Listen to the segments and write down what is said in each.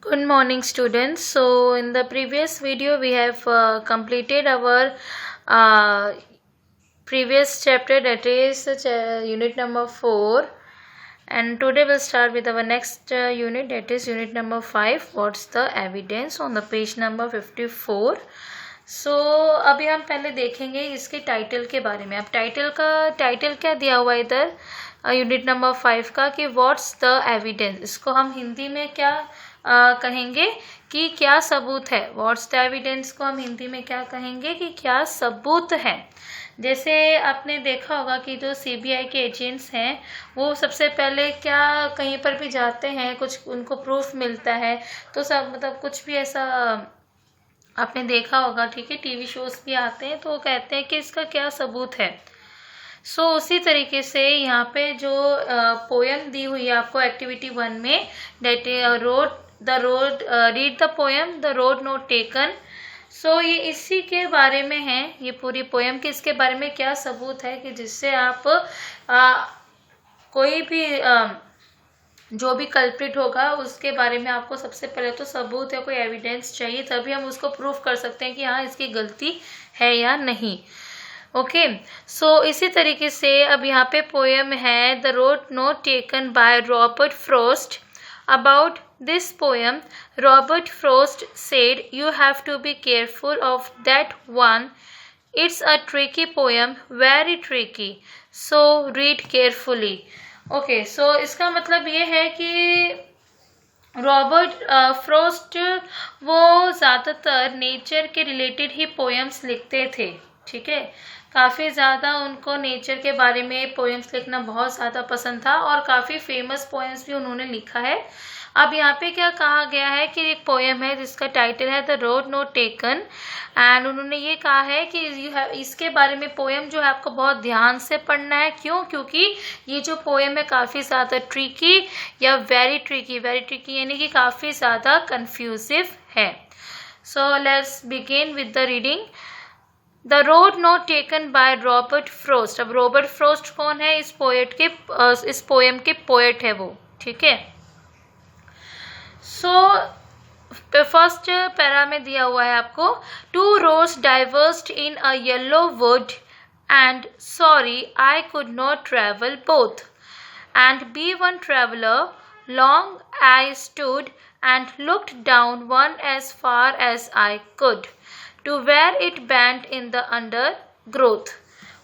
Good morning, students. So, in the previous video, we have completed our uh, previous chapter, that is unit number 4. And today we'll start with our next unit, that is unit number 5. What's the evidence on the page number 54. सो अभी हम पहले देखेंगे इसके title के बारे में. अब title क्या दिया हुआ इधर यूनिट नंबर 5 का कि व्हाट्स द एविडेंस. इसको हम हिंदी में क्या कहेंगे कि क्या सबूत है. व्हाट्स द एविडेंस को हम हिंदी में क्या कहेंगे कि क्या सबूत है. जैसे आपने देखा होगा कि जो सीबीआई के एजेंट्स हैं वो सबसे पहले क्या कहीं पर भी जाते हैं, कुछ उनको प्रूफ मिलता है तो सब मतलब कुछ भी ऐसा आपने देखा होगा, ठीक है, टीवी शोज भी आते हैं तो वो कहते हैं कि इसका क्या सबूत है. सो उसी तरीके से यहाँ पे जो पोयम दी हुई है आपको एक्टिविटी 1 में, that read the poem the road not taken. सो ये इसी के बारे में है, ये पूरी पोयम के इसके बारे में क्या सबूत है कि जिससे आप कोई भी जो भी कल्प्रिट होगा उसके बारे में आपको सबसे पहले तो सबूत या कोई एविडेंस चाहिए, तभी हम उसको प्रूफ कर सकते हैं कि हाँ इसकी गलती है या नहीं. ओके, सो इसी तरीके से अब यहाँ पे पोएम है the road not taken by Robert Frost. About this poem Robert Frost said you have to be careful of that one. It's a tricky poem, very tricky, so read carefully. Okay, so इसका मतलब ये है कि Robert Frost वो ज़्यादातर nature के related ही poems लिखते थे, ठीक है. काफ़ी ज़्यादा उनको नेचर के बारे में पोएम्स लिखना बहुत ज़्यादा पसंद था और काफ़ी फेमस पोएम्स भी उन्होंने लिखा है. अब यहाँ पे क्या कहा गया है कि एक पोएम है जिसका टाइटल है the road not taken, and उन्होंने ये कहा है कि इसके बारे में पोएम जो है आपको बहुत ध्यान से पढ़ना है. क्यों? क्योंकि ये जो पोएम है काफ़ी ज़्यादा ट्रिकी या वेरी ट्रिकी यानी कि काफ़ी ज़्यादा कन्फ्यूजिव है. So let's begin with the reading. The road not taken by Robert Frost. अब रॉबर्ट फ्रॉस्ट कौन है? इस पोएम के पोएट है वो, ठीक है. सो फर्स्ट पैरा में दिया हुआ है आपको, two roads diverged in a yellow wood and sorry I could not travel both and be one traveller long I stood and looked down one as far as I could to where it bent in the undergrowth.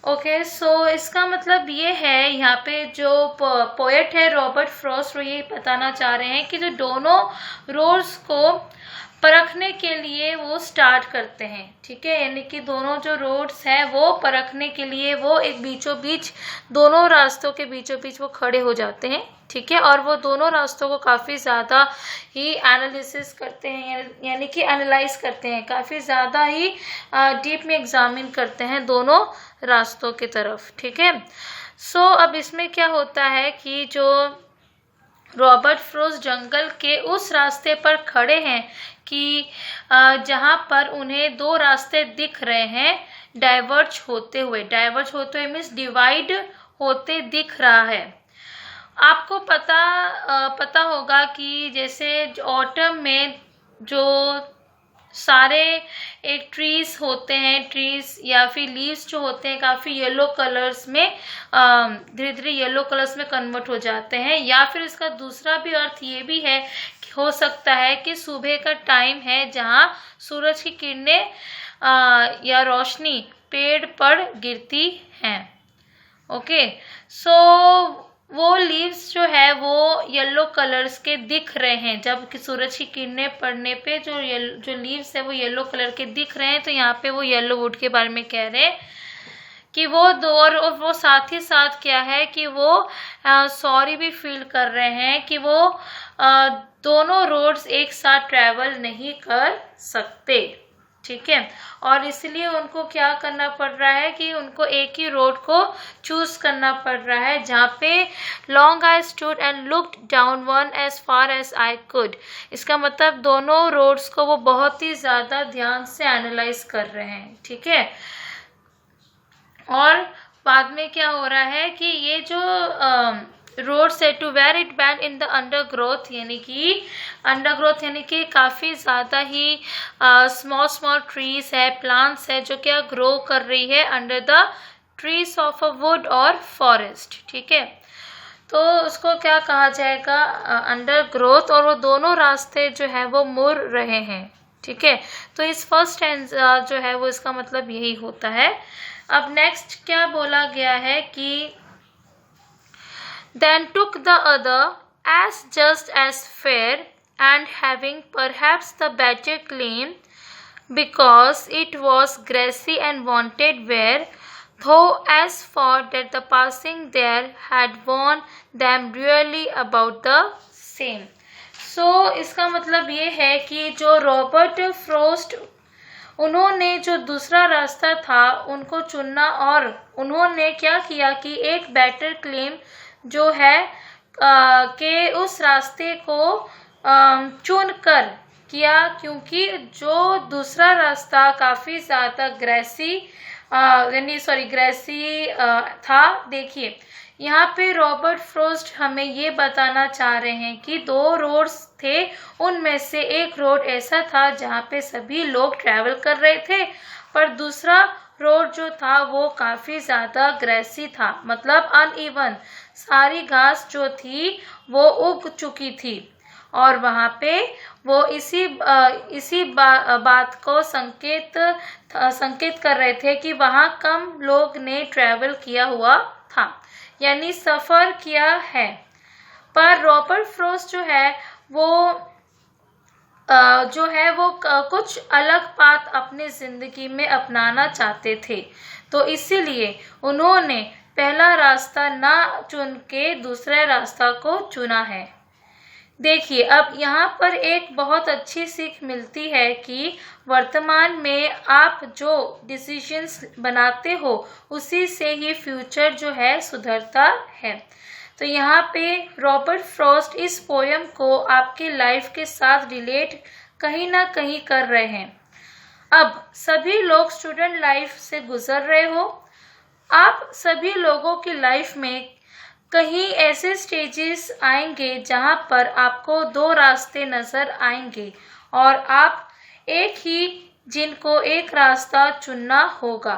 Okay, so इसका मतलब ये है यहाँ पे जो poet है Robert Frost वो ये बताना चाह रहे हैं कि जो दोनों रोड्स को परखने के लिए वो स्टार्ट करते हैं, ठीक है. यानी कि दोनों जो रोड्स हैं वो परखने के लिए वो एक बीचों बीच दोनों रास्तों के बीचों बीच वो खड़े हो जाते हैं, ठीक है. और वो दोनों रास्तों को काफ़ी ज़्यादा ही एनालिसिस करते हैं, यानी कि एनालाइज करते हैं, काफ़ी ज़्यादा ही डीप में एग्जामिन करते हैं दोनों रास्तों की तरफ, ठीक है. सो अब इसमें क्या होता है कि जो रॉबर्ट फ्रॉस्ट जंगल के उस रास्ते पर खड़े हैं कि जहाँ पर उन्हें दो रास्ते दिख रहे हैं डाइवर्ज होते हुए मीन्स डिवाइड होते दिख रहा है. आपको पता होगा कि जैसे ऑटम में जो सारे एक ट्रीज होते हैं, ट्रीज या फिर लीव्स जो होते हैं काफ़ी येलो कलर्स में धीरे धीरे येलो कलर्स में कन्वर्ट हो जाते हैं. या फिर इसका दूसरा भी अर्थ ये भी है कि हो सकता है कि सुबह का टाइम है जहाँ सूरज की किरणें या रोशनी पेड़ पर गिरती हैं. ओके, सो वो लीव्स जो है वो येलो कलर्स के दिख रहे हैं. जब कि सूरज की किरणें पड़ने पे जो लीव्स है वो येलो कलर के दिख रहे हैं. तो यहाँ पे वो येलो वुड के बारे में कह रहे हैं कि वो दो, और वो साथ ही साथ क्या है कि वो सॉरी भी फील कर रहे हैं कि वो दोनों रोड्स एक साथ ट्रैवल नहीं कर सकते, ठीक है. और इसलिए उनको क्या करना पड़ रहा है कि उनको एक ही रोड को चूज करना पड़ रहा है जहाँ पे long I stood and looked down one as far as I could. इसका मतलब दोनों रोड्स को वो बहुत ही ज़्यादा ध्यान से एनालाइज कर रहे हैं, ठीक है. और बाद में क्या हो रहा है कि ये जो रोड से to where it bent in the undergrowth, यानी कि अंडरग्रोथ यानी कि काफ़ी ज़्यादा ही स्मॉल स्मॉल ट्रीज है, प्लांट्स है जो क्या ग्रो कर रही है under the trees of a wood और फॉरेस्ट। ठीक है, तो उसको क्या कहा जाएगा, अंडर ग्रोथ, और वो दोनों रास्ते जो है वो मुड़ रहे हैं। ठीक है, तो इस फर्स्ट जो है वो इसका मतलब यही होता है। अब नेक्स्ट क्या बोला गया है कि then took the other as just as fair and having perhaps the better claim because it was grassy and wanted wear, though as for that the passing there had warned them really about the same। so इसका मतलब ये है कि जो Robert frost, उन्होंने जो दूसरा रास्ता था उनको चुना और उन्होंने क्या किया कि एक बेटर क्लेम जो है के उस रास्ते को चुन कर किया, क्योंकि जो दूसरा रास्ता काफ़ी ज़्यादा ग्रेसी था। देखिए यहाँ पे रॉबर्ट फ्रोस्ट हमें ये बताना चाह रहे हैं कि दो रोड्स थे, उनमें से एक रोड ऐसा था जहाँ पे सभी लोग ट्रैवल कर रहे थे, पर दूसरा रोड जो था वो काफ़ी ज़्यादा ग्रेसी था, मतलब अनइवन, सारी घास जो थी वो उग चुकी थी, और वहाँ पे वो इसी बात को संकेत कर रहे थे कि वहाँ कम लोग ने ट्रैवल किया हुआ था, यानी सफ़र किया है। पर रॉबर्ट फ्रोस्ट जो है वो कुछ अलग बात अपने ज़िंदगी में अपनाना चाहते थे, तो इसीलिए उन्होंने पहला रास्ता ना चुन के दूसरे रास्ता को चुना है। देखिए अब यहाँ पर एक बहुत अच्छी सीख मिलती है कि वर्तमान में आप जो डिसीजंस बनाते हो उसी से ही फ्यूचर जो है सुधरता है। तो यहाँ पे रॉबर्ट फ्रॉस्ट इस पोयम को आपके लाइफ के साथ रिलेट कहीं ना कहीं कर रहे हैं। अब सभी लोग स्टूडेंट लाइफ से गुजर रहे हो, आप सभी लोगों की लाइफ में कहीं ऐसे स्टेजेस आएंगे जहां पर आपको दो रास्ते नज़र आएंगे और आप जिनको एक रास्ता चुनना होगा।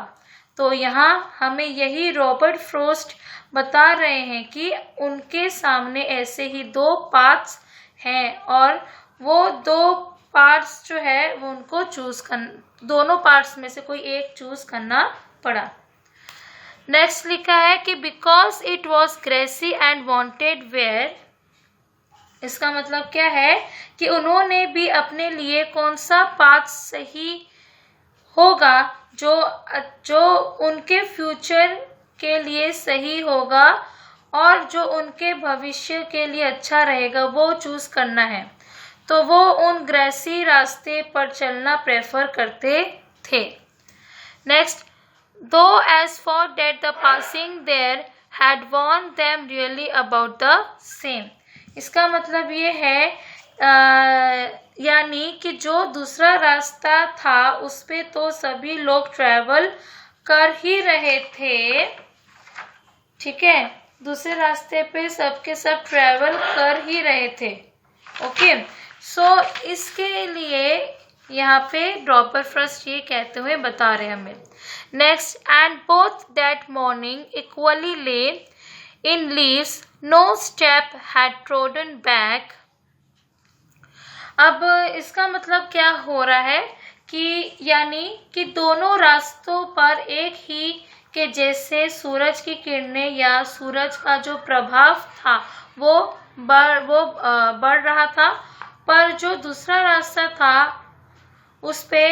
तो यहाँ हमें यही रॉबर्ट फ्रोस्ट बता रहे हैं कि उनके सामने ऐसे ही दो पाथ्स हैं और वो दो पार्ट्स जो है वो उनको दोनों पार्ट्स में से कोई एक चूज करना पड़ा। नेक्स्ट लिखा है कि because it was grassy and wanted wear, इसका मतलब क्या है कि उन्होंने भी अपने लिए कौन सा पाथ सही होगा जो उनके फ्यूचर के लिए सही होगा और जो उनके भविष्य के लिए अच्छा रहेगा वो चूज करना है, तो वो उन ग्रेसी रास्ते पर चलना प्रेफर करते थे। Next, though as for that the passing there had warned them really about the same, इसका मतलब ये है यानी कि जो दूसरा रास्ता था उस पे तो सभी लोग ट्रैवल कर ही रहे थे। ठीक है, दूसरे रास्ते पे सबके सब ट्रैवल कर ही रहे थे। ओके, सो इसके लिए यहाँ पे रॉबर्ट फ्रॉस्ट ये कहते हुए बता रहे हमें। Next, and both that morning equally lay in leaves, no step had trodden back. अब इसका मतलब क्या हो रहा है कि यानी कि दोनों रास्तों पर एक ही के जैसे सूरज की किरणें या सूरज का जो प्रभाव था वो बढ़ रहा था, पर जो दूसरा रास्ता था उस पे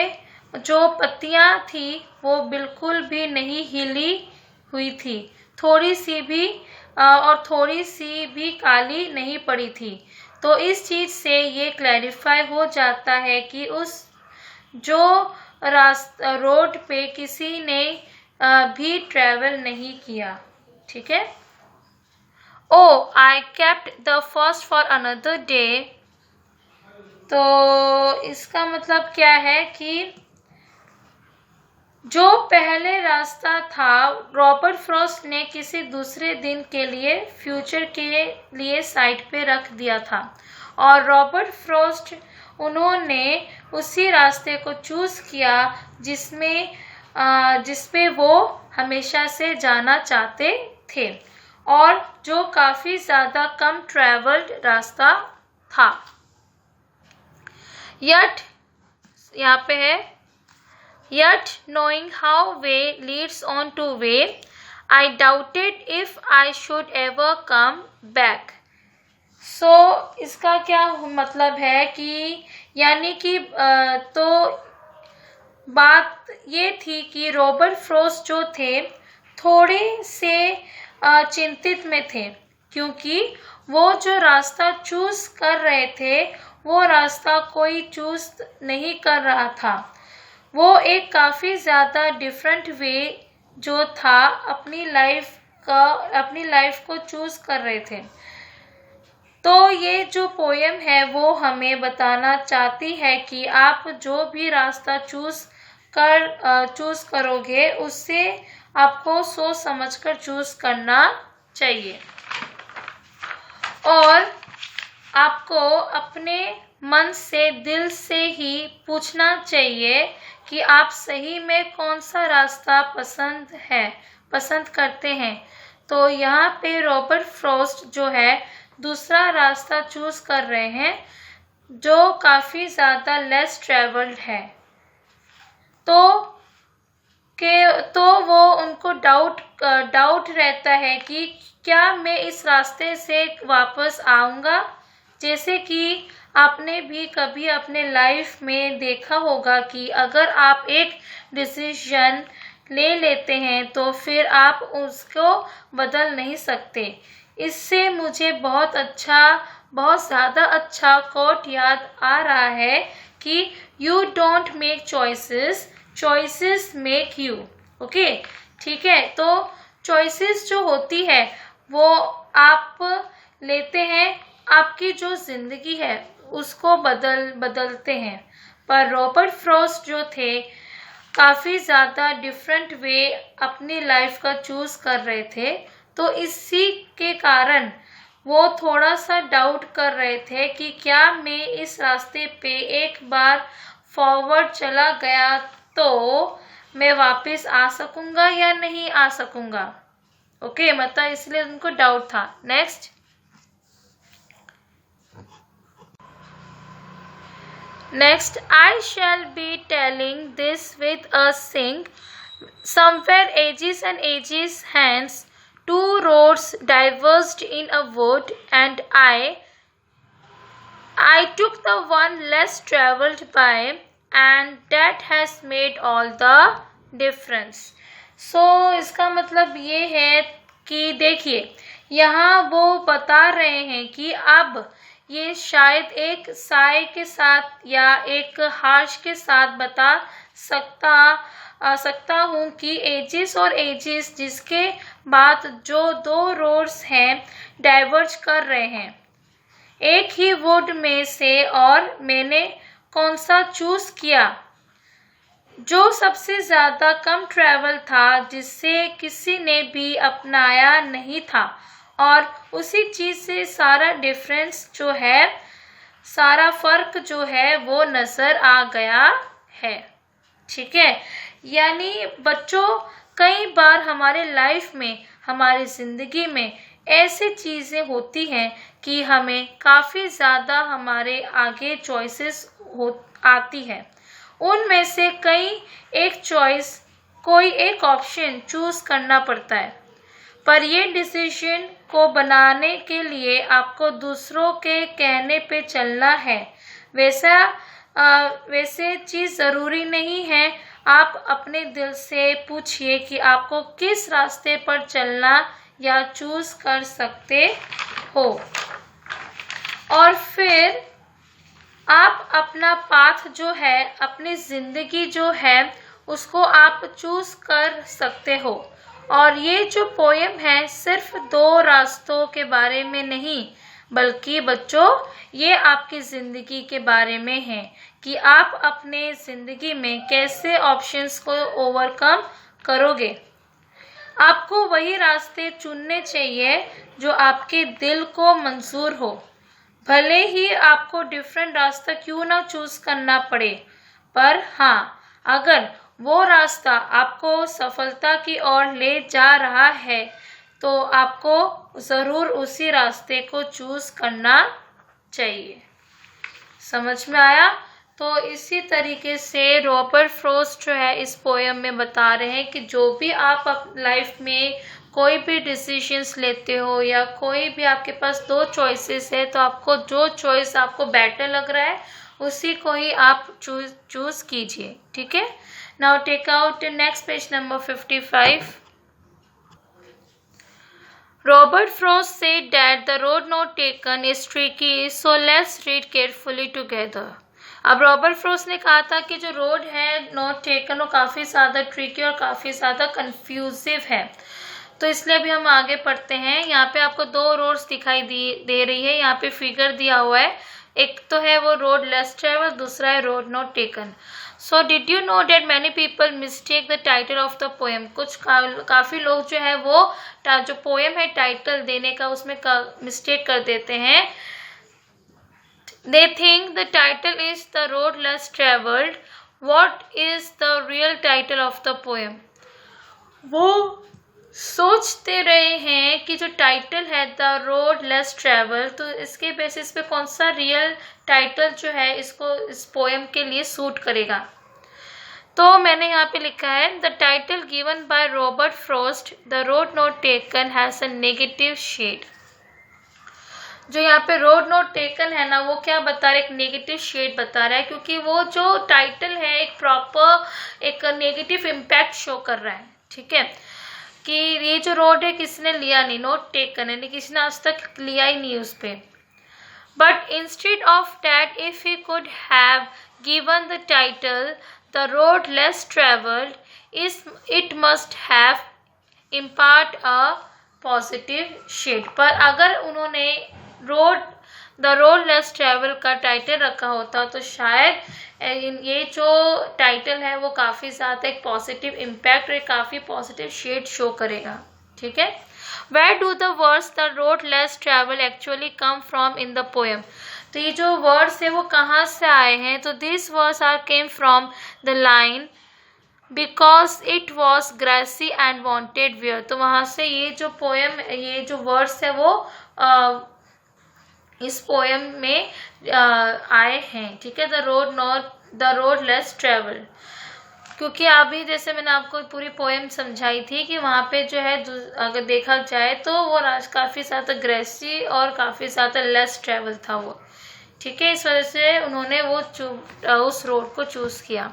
जो पत्तियां थी वो बिल्कुल भी नहीं हिली हुई थी, थोड़ी सी भी काली नहीं पड़ी थी। तो इस चीज़ से ये क्लैरिफाई हो जाता है कि उस जो रोड पे किसी ने भी ट्रैवल नहीं किया। ठीक है, oh I kept the first for another day, तो इसका मतलब क्या है कि जो पहले रास्ता था रॉबर्ट फ्रॉस्ट ने किसी दूसरे दिन के लिए फ्यूचर के लिए साइड पे रख दिया था और रॉबर्ट फ्रॉस्ट उन्होंने उसी रास्ते को चूज किया जिसपे वो हमेशा से जाना चाहते थे और जो काफी ज्यादा कम ट्रेवल्ड रास्ता था। यट यहाँ पे है Yet knowing how way leads on to way, I doubted if I should ever come back. So इसका क्या मतलब है कि यानी कि तो बात ये थी कि रॉबर्ट फ्रॉस्ट जो थे थोड़े से चिंतित में थे क्योंकि वो जो रास्ता चूज कर रहे थे वो रास्ता कोई चूज नहीं कर रहा था। वो एक काफ़ी ज़्यादा डिफरेंट वे जो था अपनी लाइफ को चूज कर रहे थे। तो ये जो पोयम है वो हमें बताना चाहती है कि आप जो भी रास्ता चूज करोगे उससे आपको सोच समझकर चूज करना चाहिए और आपको अपने मन से दिल से ही पूछना चाहिए कि आप सही में कौन सा रास्ता पसंद करते हैं। तो यहाँ पे रॉबर्ट फ्रॉस्ट जो है दूसरा रास्ता चूज कर रहे हैं जो काफ़ी ज़्यादा लेस ट्रेवल्ड है। तो वो उनको डाउट रहता है कि क्या मैं इस रास्ते से वापस आऊँगा। जैसे कि आपने भी कभी अपने लाइफ में देखा होगा कि अगर आप एक डिसीजन ले लेते हैं तो फिर आप उसको बदल नहीं सकते। इससे मुझे बहुत ज़्यादा अच्छा कोट याद आ रहा है कि you don't make choices make you. Okay, ठीक है। तो चॉइसेस जो होती है वो आप लेते हैं, आपकी जो जिंदगी है उसको बदलते हैं। पर रॉबर्ट फ्रॉस्ट जो थे काफ़ी ज़्यादा डिफरेंट वे अपनी लाइफ का चूज कर रहे थे। तो इसी के कारण वो थोड़ा सा डाउट कर रहे थे कि क्या मैं इस रास्ते पे एक बार फॉरवर्ड चला गया तो मैं वापस आ सकूंगा या नहीं आ सकूंगा। ओके, मतलब इसलिए उनको डाउट था। Next, I shall be telling this with a sing. Somewhere ages and ages hence, two roads diverged in a wood, and I took the one less traveled by, and that has made all the difference. So इसका मतलब ये है कि देखिए यहाँ वो बता रहे हैं कि अब ये शायद एक साय के साथ या एक हार्श के साथ बता सकता हूँ कि एजिस और एजिस जिसके बाद जो दो रोड्स हैं डाइवर्ज कर रहे हैं एक ही वुड में से, और मैंने कौन सा चूज किया जो सबसे ज़्यादा कम ट्रैवल था, जिससे किसी ने भी अपनाया नहीं था, और उसी चीज़ से सारा डिफरेंस जो है, सारा फर्क जो है वो नज़र आ गया है। ठीक है, यानी बच्चों कई बार हमारे लाइफ में, हमारी ज़िंदगी में ऐसी चीज़ें होती हैं कि हमें काफ़ी ज़्यादा हमारे आगे चॉइसेस आती है। उनमें से कोई एक ऑप्शन चूज करना पड़ता है, पर ये डिसीजन को बनाने के लिए आपको दूसरों के कहने पे चलना है। वैसे चीज़ ज़रूरी नहीं है। आप अपने दिल से पूछिए कि आपको किस रास्ते पर चलना या चूज कर सकते हो, और फिर आप अपना पाथ जो है, अपनी ज़िंदगी जो है, उसको आप चूज कर सकते हो। और ये जो पोयम है सिर्फ दो रास्तों के बारे में नहीं, बल्कि बच्चों ये आपकी ज़िंदगी के बारे में है कि आप अपने ज़िंदगी में कैसे ऑप्शंस को ओवरकम करोगे। आपको वही रास्ते चुनने चाहिए जो आपके दिल को मंजूर हो, भले ही आपको डिफरेंट रास्ता क्यों ना चूज करना पड़े, पर हाँ, अगर वो रास्ता आपको सफलता की ओर ले जा रहा है तो आपको ज़रूर उसी रास्ते को चूज करना चाहिए। समझ में आया? तो इसी तरीके से रॉबर्ट फ्रॉस्ट जो है इस पोएम में बता रहे हैं कि जो भी आप लाइफ में कोई भी डिसीजंस लेते हो या कोई भी आपके पास दो चॉइसेस है, तो आपको जो चॉइस आपको बेटर लग रहा है उसी को ही आप चूज कीजिए। ठीक है, now take out next page number 55। Robert Frost said that the road not taken is tricky, so let's read carefully together. अब रॉबर्ट फ्रॉस्ट ने कहा था कि जो रोड है नॉट टेकन वो काफ़ी ज़्यादा ट्रिकी और काफ़ी ज़्यादा कंफ्यूजिव है, तो इसलिए अभी हम आगे पढ़ते हैं। यहाँ पे आपको दो रोड्स दिखाई दे रही है, यहाँ पे फिगर दिया हुआ है। एक तो है वो रोड लेस ट्रेवल, दूसरा है road not taken. So did you know that many people mistake the title of the poem. कुछ काफ़ी लोग जो है वो जो पोएम है टाइटल देने का उसमें मिस्टेक कर देते हैं। They think the title is The Road Less Traveled. What is the real title of the poem? वो सोचते रहे हैं कि जो टाइटल है द रोड लेस ट्रेवल, तो इसके बेसिस पे कौन सा रियल टाइटल जो है इसको इस पोएम के लिए सूट करेगा। तो मैंने यहाँ पे लिखा है the title given by Robert Frost, the road not taken has a negative shade. जो यहाँ पे रोड नॉट टेकन है ना, वो क्या बता रहा है, एक नेगेटिव शेड बता रहा है, क्योंकि वो जो टाइटल है एक प्रॉपर एक नेगेटिव इम्पैक्ट शो कर रहा है। ठीक है, कि ये जो रोड है किसने लिया नहीं, नॉट टेकन यानी किसी ने आज तक लिया ही नहीं उस पर। But instead of that if he could have given the title the road less travelled it must have impart a positive shade. पर अगर उन्होंने द रोड लेस ट्रेवल का टाइटल रखा होता तो शायद ये जो टाइटल है वो काफ़ी ज़्यादा एक पॉजिटिव इम्पैक्ट और काफ़ी पॉजिटिव शेड शो करेगा। ठीक है, where do the words the road less travel actually come from in the poem. तो ये जो वर्ड्स है वो कहाँ से आए हैं, तो this words are came from the line because it was grassy and wanted wear. तो वहाँ से ये जो पोएम ये जो वर्ड्स है वो इस पोएम में आए हैं। ठीक है, द रोड लेस ट्रेवल, क्योंकि अभी जैसे मैंने आपको पूरी पोएम समझाई थी कि वहाँ पे जो है अगर देखा जाए तो वो काफ़ी ज़्यादा ग्रेसी और काफ़ी ज़्यादा लेस ट्रेवल था वो। ठीक है, इस वजह से उन्होंने वो उस रोड को चूज़ किया।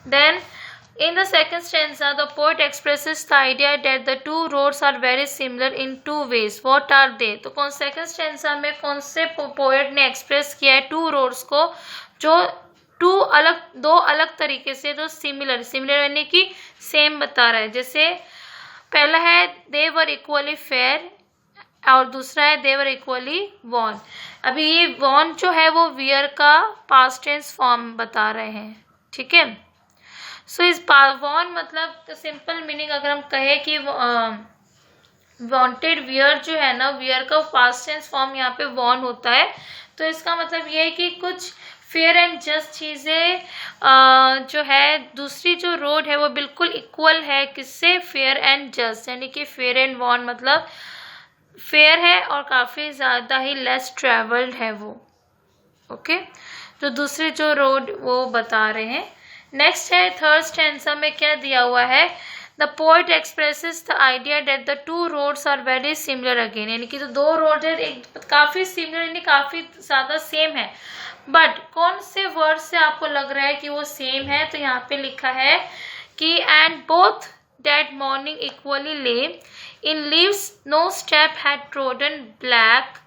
Then in the second stanza, the poet expresses the idea that the two roads are very similar in two ways. What are they? तो कौन सेकंड स्टैंजा में कौन से पोएट ने एक्सप्रेस किया है टू रोड्स को, जो दो अलग तरीके से जो सिमिलर यानी कि सेम बता रहा है। जैसे पहला है दे वर इक्वली फेयर और दूसरा है दे वर इक्वली वॉन। अभी ये वॉन जो है वो वियर का पास्ट टेंस फॉर्म बता रहे हैं। ठीक है, सो इस वॉन मतलब सिंपल मीनिंग अगर हम कहें कि वांटेड वियर जो है ना, वियर का पास्ट टेंस फॉर्म यहाँ पे वॉन होता है, तो इसका मतलब ये है कि कुछ फेयर एंड जस्ट चीज़ें जो है दूसरी जो रोड है वो बिल्कुल इक्वल है किससे, फेयर एंड जस्ट, यानी कि फेयर एंड वॉन मतलब फेयर है और काफ़ी ज़्यादा ही लेस ट्रेवल्ड है वो। ओके, तो दूसरी जो रोड वो बता रहे हैं। नेक्स्ट है थर्ड स्टैंजा में क्या दिया हुआ है, the poet expresses the idea that the two roads are very similar again, यानी कि जो दो रोड है एक काफ़ी सिमिलर यानी काफ़ी ज़्यादा सेम है। बट कौन से वर्ड से आपको लग रहा है कि वो सेम है, तो यहाँ पे लिखा है कि and both that morning equally lay in leaves no step had trodden black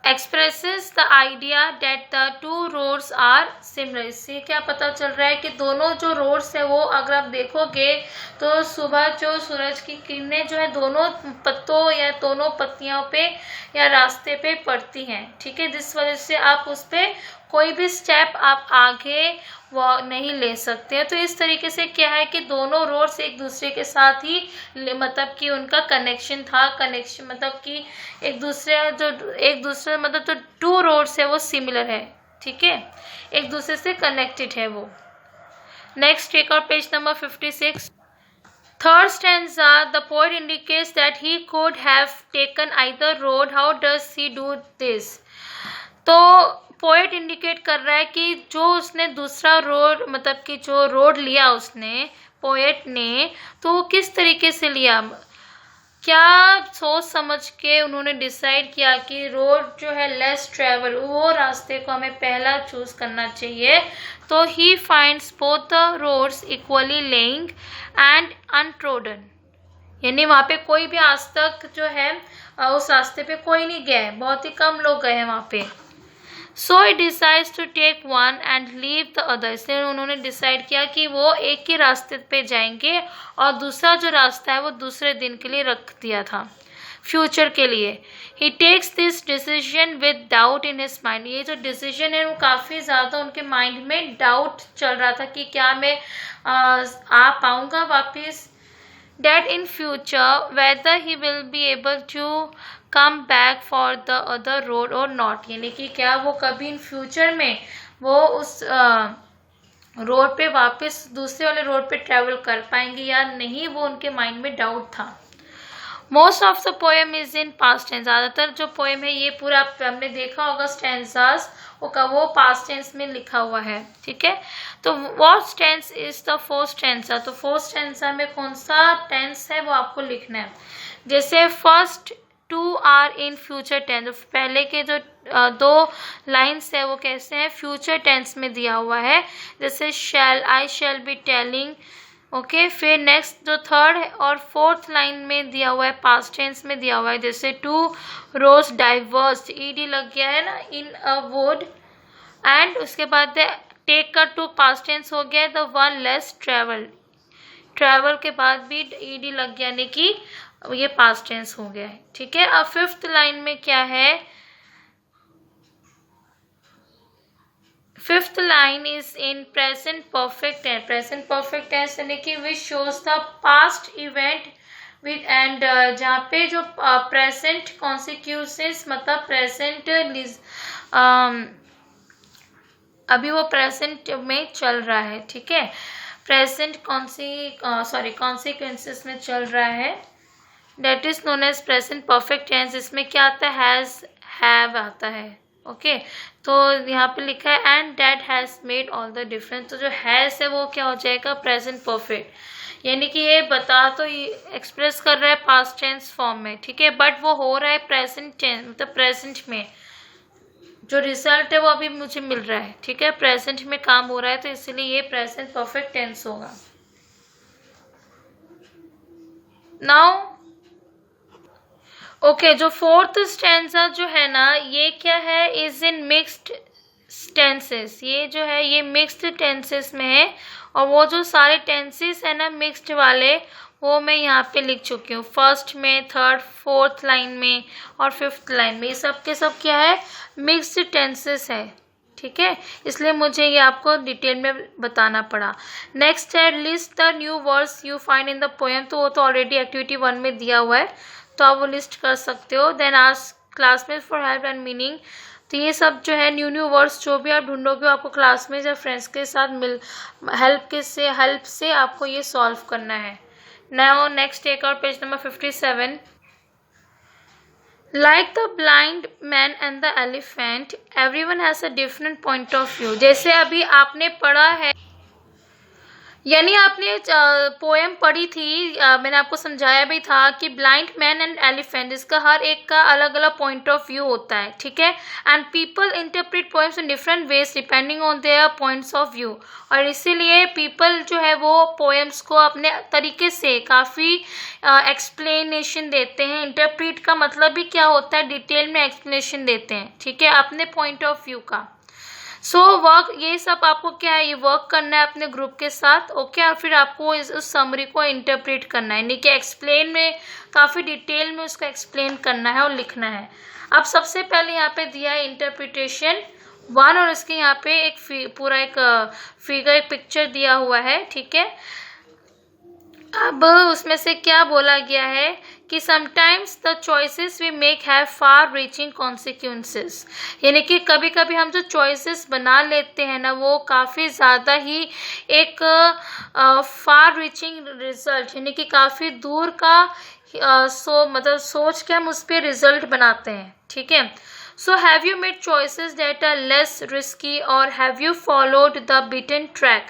expresses the idea that the two roads are similar। इससे क्या पता चल रहा है कि दोनों जो रोड्स है वो अगर आप देखोगे तो सुबह जो सूरज की किरणें जो है दोनों पत्तों या दोनों पत्तियों पे या रास्ते पे पड़ती हैं, ठीक है। जिस वजह से आप उस पर कोई भी स्टेप आप आगे वो नहीं ले सकते हैं। तो इस तरीके से क्या है कि दोनों रोड्स एक दूसरे के साथ ही मतलब कि उनका कनेक्शन था, कनेक्शन मतलब कि एक दूसरे मतलब जो टू रोड्स है वो सिमिलर है, ठीक है, एक दूसरे से कनेक्टेड है वो। Next take out page number 56। Third stanza, the poet indicates that he could have taken either road. How does he do this? तो पोएट इंडिकेट कर रहा है कि जो उसने दूसरा रोड मतलब कि जो रोड लिया उसने पोएट ने, तो वो किस तरीके से लिया, क्या सोच समझ के उन्होंने डिसाइड किया कि रोड जो है लेस ट्रेवल वो रास्ते को हमें पहला चूज करना चाहिए। तो he finds both the roads equally lying and untrodden, यानी वहाँ पे कोई भी आज तक जो है उस रास्ते पे कोई नहीं गया है, बहुत ही कम लोग गए हैं वहाँ पे। So he decides to take one and leave the other, इसलिए उन्होंने डिसाइड किया कि वो एक ही रास्ते पे जाएंगे और दूसरा जो रास्ता है वो दूसरे दिन के लिए रख दिया था, फ्यूचर के लिए। He takes this decision with doubt in his mind, ये जो डिसीजन है वो काफ़ी ज़्यादा उनके माइंड में डाउट चल रहा था कि क्या मैं आ पाऊँगा वापस। That in future whether he will be able to come back for the other road or not, यानी कि क्या वो कभी इन फ्यूचर में वो उस रोड पे वापस दूसरे वाले रोड पे ट्रेवल कर पाएंगे या नहीं, वो उनके माइंड में डाउट था। Most of the poem is in past tense, ज़्यादातर जो पोएम है ये पूरा हमने देखा होगा स्टेंसास वो पास्ट टेंस में लिखा हुआ है, ठीक है। तो what tense is the fourth stanza, तो फोर्थ टेंसा में कौन सा टेंस है वो आपको लिखना है। जैसे first two are in future tense, पहले के जो दो लाइन्स है वो कैसे हैं, फ्यूचर टेंस में दिया हुआ है, जैसे शैल, आई शैल बी टेलिंग, ओके। फिर नेक्स्ट जो थर्ड और फोर्थ लाइन में दिया हुआ है पास्ट टेंस में दिया हुआ है, जैसे टू रोज डाइवर्स, ईडी लग गया है ना, इन अ वुड, एंड उसके बाद टेक का टू पास्ट टेंस हो गया, the one less travel, travel के बाद भी ईडी लग गया, यानी कि ये पास्ट टेंस हो गया है, ठीक है। अब फिफ्थ लाइन में क्या है, fifth line is in present perfect tense, present perfect tense यानी कि which shows the past event with end, जहाँ पे जो प्रेजेंट कॉन्सिक्वेंसेस मतलब प्रेजेंट अभी वो प्रेजेंट में चल रहा है, ठीक है, प्रेजेंट कॉन्सिक्वेंसेस में चल रहा है, that is known as present perfect tense. इसमें क्या आता है, हैज, हैव आता है, ओके। तो यहाँ पे लिखा है and that has made all the difference, तो जो हैज़ है वो क्या हो जाएगा, प्रेजेंट परफेक्ट, यानी कि ये बता तो ये एक्सप्रेस कर रहा है पास्ट टेंस फॉर्म में, ठीक है, बट वो हो रहा है प्रेजेंट टेंस मतलब प्रेजेंट में, जो रिजल्ट है वो अभी मुझे मिल रहा है, ठीक है, प्रेजेंट में काम हो रहा है, तो इसलिए ये प्रेजेंट परफेक्ट टेंस होगा। नाउ ओके, जो फोर्थ स्टेंजा जो है ना ये क्या है, इज इन मिक्स्ड टेंसेस, ये जो है ये मिक्स्ड टेंसेस में है, और वो जो सारे टेंसेस है ना मिक्स्ड वाले वो मैं यहाँ पे लिख चुकी हूँ, फर्स्ट में, थर्ड, फोर्थ लाइन में और फिफ्थ लाइन में, ये सब के सब क्या है, मिक्स्ड टेंसेस है, ठीक है, इसलिए मुझे ये आपको डिटेल में बताना पड़ा। नेक्स्ट है list the new words you find in the poem, तो वो तो ऑलरेडी एक्टिविटी 1 में दिया हुआ है, तो आप वो लिस्ट कर सकते हो। Then ask classmate for help and meaning, तो ये सब जो है न्यू वर्ड्स जो भी आप ढूंढोगे आपको क्लासमेट या फ्रेंड्स के साथ हेल्प से आपको ये सॉल्व करना है। Now next take out page number 57। Like the blind man and the elephant everyone has a different point of view, जैसे अभी आपने पढ़ा है यानी आपने पोएम पढ़ी थी, मैंने आपको समझाया भी था कि ब्लाइंड मैन एंड एलिफेंट, इसका हर एक का अलग अलग पॉइंट ऑफ व्यू होता है, ठीक है। And people interpret poems in different ways depending on their points of view, और इसीलिए पीपल जो है वो पोएम्स को अपने तरीके से काफ़ी एक्सप्लेनेशन देते हैं। इंटरप्रेट का मतलब भी क्या होता है, डिटेल में एक्सप्लेनेशन देते हैं, ठीक है, अपने पॉइंट ऑफ व्यू का। सो वर्क, ये सब आपको क्या है, ये वर्क करना है अपने ग्रुप के साथ, ओके। और फिर आपको उस समरी को इंटरप्रेट करना है, यानी कि एक्सप्लेन में काफ़ी डिटेल में उसको एक्सप्लेन करना है और लिखना है। अब सबसे पहले यहाँ पे दिया है इंटरप्रिटेशन 1, और इसके यहाँ पे एक पूरा एक फिगर, एक पिक्चर दिया हुआ है, ठीक है। अब उसमें से क्या बोला गया है कि sometimes the choices we make have far reaching consequences, यानी कि कभी कभी हम जो चॉइसेस बना लेते हैं ना, वो काफ़ी ज़्यादा ही एक फार रीचिंग रिजल्ट, यानी कि काफ़ी दूर का मतलब सोच के हम उस पर रिजल्ट बनाते हैं, ठीक है। So have you made choices that are less risky और have you followed the beaten track,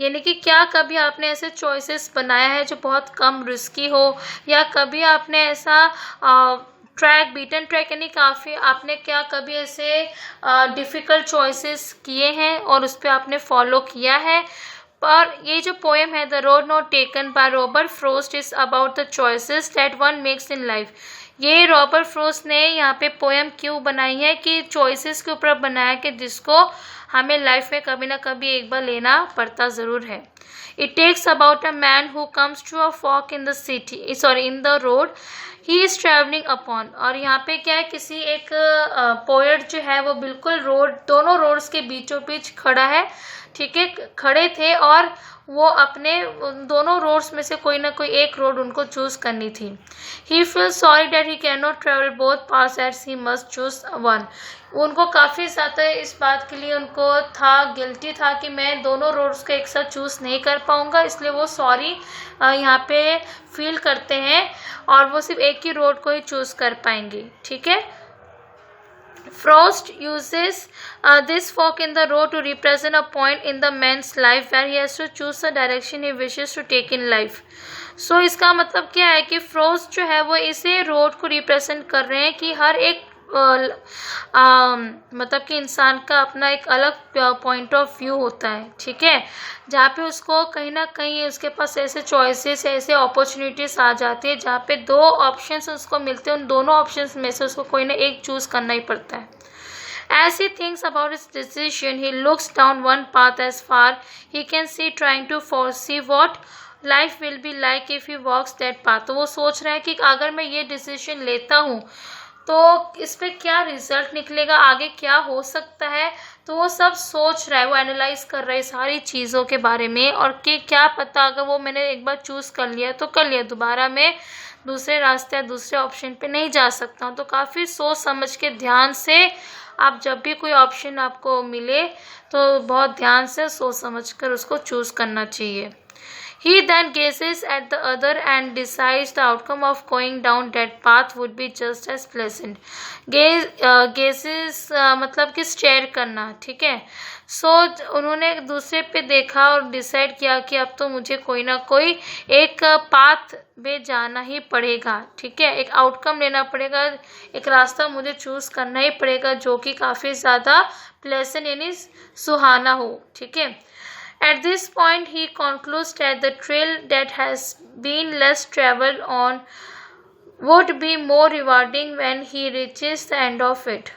यानी कि क्या कभी आपने ऐसे चॉइसेस बनाया है जो बहुत कम रिस्की हो, या कभी आपने ऐसा बीटन ट्रैक यानी काफ़ी आपने क्या कभी ऐसे डिफ़िकल्ट चॉइसेस किए हैं और उस पर आपने फॉलो किया है। पर ये जो पोएम है the road not taken by Robert Frost is about the choices that one makes in life, ये रॉबर्ट फ्रॉस्ट ने यहाँ पे पोएम क्यों बनाई है कि चॉइसेस के ऊपर बनाया कि जिसको हमें लाइफ में कभी ना कभी एक बार लेना पड़ता ज़रूर है। It takes about a man who comes to a fork in the city, sorry in the road he is travelling upon, और यहाँ पे क्या है, किसी एक पोएट जो है वो बिल्कुल दोनों रोड्स के बीचों बीच खड़ा है, ठीक है, खड़े थे, और वो अपने दोनों रोड्स में से कोई ना कोई एक रोड उनको चूज करनी थी। He feel sorry that he can not travel both paths he must choose one, उनको काफ़ी ज़्यादा इस बात के लिए उनको गिल्टी था कि मैं दोनों रोड्स को एक साथ चूज़ नहीं कर पाऊँगा, इसलिए वो सॉरी यहाँ पे फील करते हैं और वो सिर्फ एक ही रोड को ही चूज़ कर पाएंगे, ठीक है। Frost uses this fork in the road to represent a point in the man's life where he has to choose the direction he wishes to take in life. So इसका मतलब क्या है कि फ्रोस्ट जो है वो इसे रोड को रिप्रेजेंट कर रहे हैं कि हर एक मतलब कि इंसान का अपना एक अलग पॉइंट ऑफ व्यू होता है, ठीक है, जहाँ पे उसको कहीं ना कहीं उसके पास ऐसे चॉइसेस, ऐसे अपॉर्चुनिटीज आ जाती है जहाँ पे दो ऑप्शंस उसको मिलते हैं, उन दोनों ऑप्शंस में से उसको कोई ना एक चूज करना ही पड़ता है। As he thinks about his decision, he looks down one path as far he can see, trying to foresee what life will be like if he walks that path. तो वो सोच रहा है कि अगर मैं ये डिसीजन लेता हूँ तो इस पर क्या रिजल्ट निकलेगा, आगे क्या हो सकता है, तो वो सब सोच रहा है, वो एनालाइज कर रहा है सारी चीज़ों के बारे में, और कि क्या पता अगर वो मैंने एक बार चूज़ कर लिया तो कर लिया, दोबारा मैं दूसरे रास्ते या दूसरे ऑप्शन पे नहीं जा सकता हूँ। तो काफ़ी सोच समझ के ध्यान से आप जब भी कोई ऑप्शन आपको मिले तो बहुत ध्यान से सोच समझ कर उसको चूज़ करना चाहिए। He then gazes at the other and decides the outcome of going down that path would be just as pleasant. Gazes मतलब कि स्टेयर करना, ठीक है। उन्होंने दूसरे पे देखा और डिसाइड किया कि अब तो मुझे कोई ना कोई एक पाथ में जाना ही पड़ेगा, ठीक है, एक आउटकम लेना पड़ेगा, एक रास्ता मुझे चूज़ करना ही पड़ेगा जो कि काफ़ी ज़्यादा प्लेजेंट यानी सुहाना हो, ठीक है। At this point, he concludes that the trail that has been less traveled on would be more rewarding when he reaches the end of it.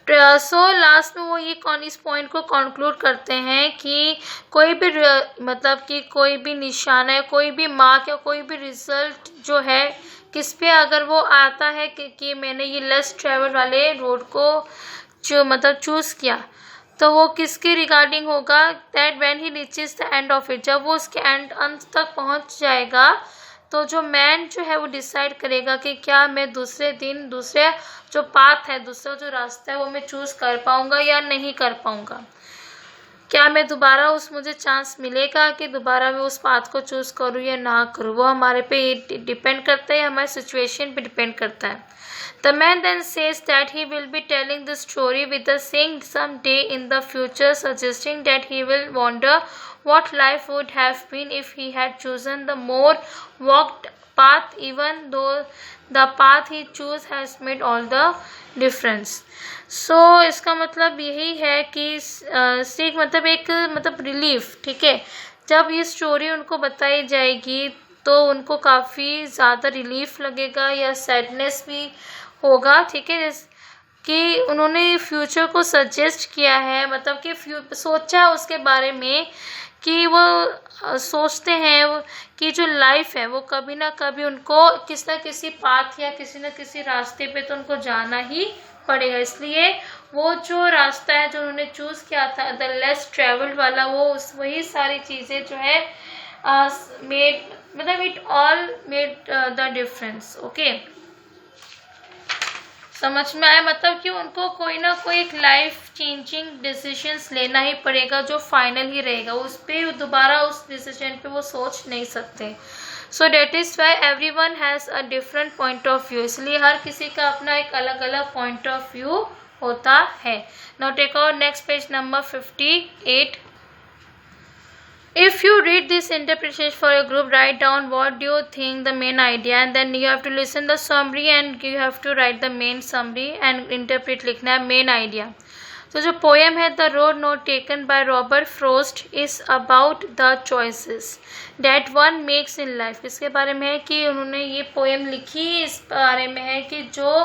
Last में वो ये इस पॉइंट को कंक्लूड करते हैं कि कोई भी मतलब कि कोई भी निशान है, कोई भी मार्क या कोई भी रिजल्ट जो है किस पे अगर वो आता है कि मैंने ये लेस ट्रेवल वाले रोड को जो मतलब चूज़ किया, तो वो किसके रिगार्डिंग होगा, that when he reaches the end of it, जब वो उसके अंत तक पहुंच जाएगा तो जो मैन जो है वो डिसाइड करेगा कि क्या मैं दूसरे जो पाथ है, दूसरा जो रास्ता है वो मैं चूज़ कर पाऊंगा या नहीं कर पाऊंगा, क्या मैं दोबारा मुझे चांस मिलेगा कि दोबारा मैं उस पाथ को चूज़ करूँ या ना करूँ, वो हमारे पे डिपेंड करता है, हमारे सिचुएशन पे डिपेंड करता है। The man then says that he will be telling the story with the saint some day in the future, suggesting that he will wonder what life would have been if he had chosen the more walked path, even though the path he chose has made all the difference. So इसका मतलब यही है कि सीख मतलब एक मतलब relief, ठीक है। जब ये स्टोरी उनको बताई जाएगी तो उनको काफ़ी ज़्यादा रिलीफ लगेगा या सैडनेस भी होगा, ठीक है। कि उन्होंने फ्यूचर को सजेस्ट किया है, मतलब कि सोचा उसके बारे में कि वो सोचते हैं कि जो लाइफ है वो कभी ना कभी उनको किसी न किसी पाथ या किसी न किसी रास्ते पे तो उनको जाना ही पड़ेगा। इसलिए वो जो रास्ता है जो उन्होंने चूज़ किया था, द लेस ट्रेवल्ड वाला, वो वही सारी चीज़ें जो है मेड मतलब it all made the difference. Okay, समझ में आया? मतलब कि उनको कोई ना कोई एक लाइफ चेंजिंग डिसीजंस लेना ही पड़ेगा जो फाइनल ही रहेगा, उस पर दोबारा उस डिसीजन पे वो सोच नहीं सकते। So that is why everyone has a different point of view, इसलिए हर किसी का अपना एक अलग अलग पॉइंट ऑफ व्यू होता है। Now take our next page number 58। If you read this interpretation for a group, write down what do you think the main idea, and then you have to listen the summary and you have to write the main summary and interpret, लिखना है main idea। तो जो poem है the road not taken by Robert Frost is about the choices that one makes in life, इसके बारे में है कि उन्होंने ये पोएम लिखी, इस बारे में है कि जो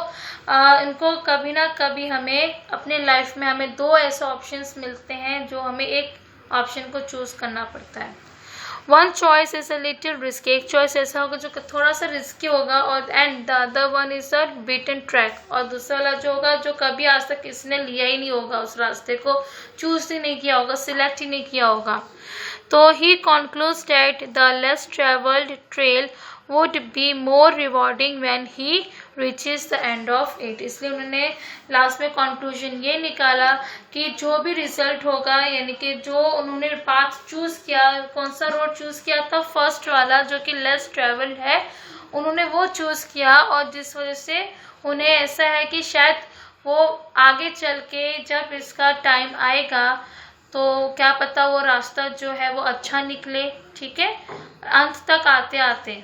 इनको कभी ना कभी हमें अपने लाइफ में हमें दो ऐसे ऑप्शंस मिलते हैं जो हमें एक ऑप्शन को चूज करना पड़ता है। One choice is a little risky, एक चॉइस ऐसा होगा जो थोड़ा सा रिस्की होगा, और and the other one is a beaten track, और दूसरा वाला जो होगा जो कभी आज तक किसी ने लिया ही नहीं होगा, उस रास्ते को चूज ही नहीं किया होगा, सिलेक्ट ही नहीं किया होगा। तो he concludes that the less travelled trail would be more rewarding when he reaches the end of it, इसलिए उन्होंने लास्ट में कंक्लूजन ये निकाला कि जो भी रिजल्ट होगा, यानी कि जो उन्होंने पाथ चूज किया, कौन सा रोड चूज किया था, फर्स्ट वाला जो कि लेस ट्रेवल्ड है, उन्होंने वो चूज किया, और जिस वजह से उन्हें ऐसा है कि शायद वो आगे चल के जब इसका टाइम आएगा तो क्या पता वो रास्ता जो है वो अच्छा निकले, ठीक है, अंत तक आते आते।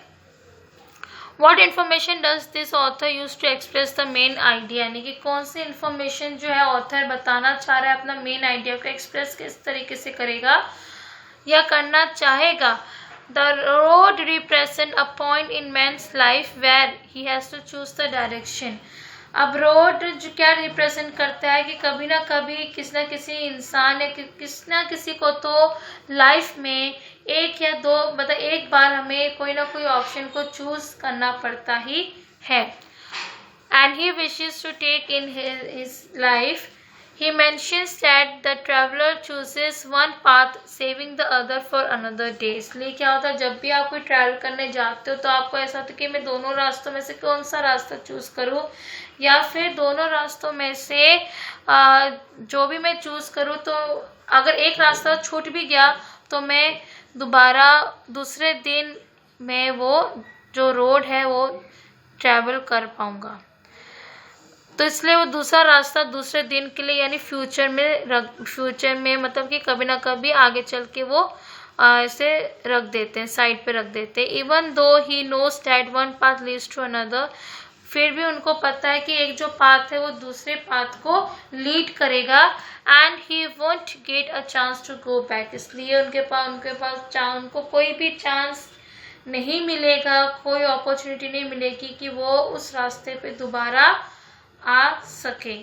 What information does this author use to express the main idea, यानी कि कौन सी इंफॉर्मेशन जो है ऑथर बताना चाह रहा है, अपना मेन आइडिया को एक्सप्रेस किस तरीके से करेगा या करना चाहेगा। The road represent a point in man's life where he has to choose the direction। अब रोड जो क्या रिप्रेजेंट करता है कि कभी ना कभी किसी ना किसी इंसान या किसी ना किसी को तो लाइफ में एक या दो मतलब एक बार हमें कोई ना कोई ऑप्शन को चूज करना पड़ता ही है। And he wishes to take in his life, he mentions that the traveler chooses one path saving the other for another day। इसलिए क्या होता है, जब भी आप कोई ट्रैवल करने जाते हो तो आपको ऐसा होता है कि मैं दोनों रास्तों में से कौन सा रास्ता चूज करूँ, या फिर दोनों रास्तों में से जो भी मैं चूज करूँ, तो अगर एक रास्ता छूट भी गया तो मैं दोबारा दूसरे दिन में वो जो रोड है वो ट्रैवल कर पाऊँगा। तो इसलिए वो दूसरा रास्ता दूसरे दिन के लिए यानी फ्यूचर में मतलब कि कभी ना कभी आगे चल के वो ऐसे रख देते हैं, साइड पे रख देते हैं। Even though he knows that one path leads to another, फिर भी उनको पता है कि एक जो पाथ है वो दूसरे पाथ को लीड करेगा। And he won't get a chance to go back, इसलिए उनके पास उनको कोई भी चांस नहीं मिलेगा, कोई अपॉर्चुनिटी नहीं मिलेगी कि वो उस रास्ते पे दोबारा आ सके।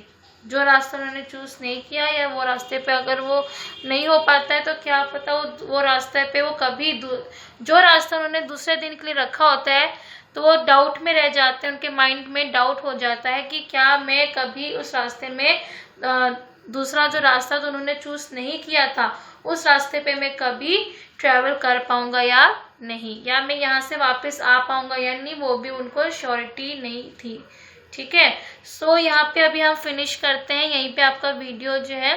जो रास्ता उन्होंने चूज नहीं किया या वो रास्ते पे अगर वो नहीं हो पाता है तो क्या पता वो रास्ते पे वो कभी जो रास्ता उन्होंने दूसरे दिन के लिए रखा होता है तो वो डाउट में रह जाते हैं, उनके माइंड में डाउट हो जाता है कि क्या मैं कभी उस रास्ते में दूसरा जो रास्ता तो उन्होंने चूज नहीं किया था उस रास्ते पे मैं कभी ट्रैवल कर पाऊंगा या नहीं, या मैं यहाँ से वापस आ पाऊंगा या नहीं, वो भी उनको श्योरिटी नहीं थी। ठीक है, सो यहाँ पे अभी हम फिनिश करते हैं, यहीं पे आपका वीडियो जो है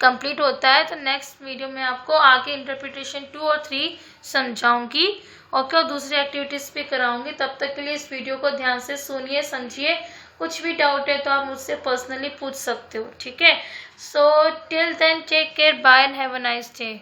कंप्लीट होता है। तो नेक्स्ट वीडियो में आपको आगे इंटरप्रिटेशन 2 और 3 समझाऊंगी और क्या दूसरी एक्टिविटीज भी कराऊंगी। तब तक के लिए इस वीडियो को ध्यान से सुनिए, समझिए। कुछ भी डाउट है तो आप मुझसे पर्सनली पूछ सकते हो। ठीक है, so till then take care, bye and have a nice day.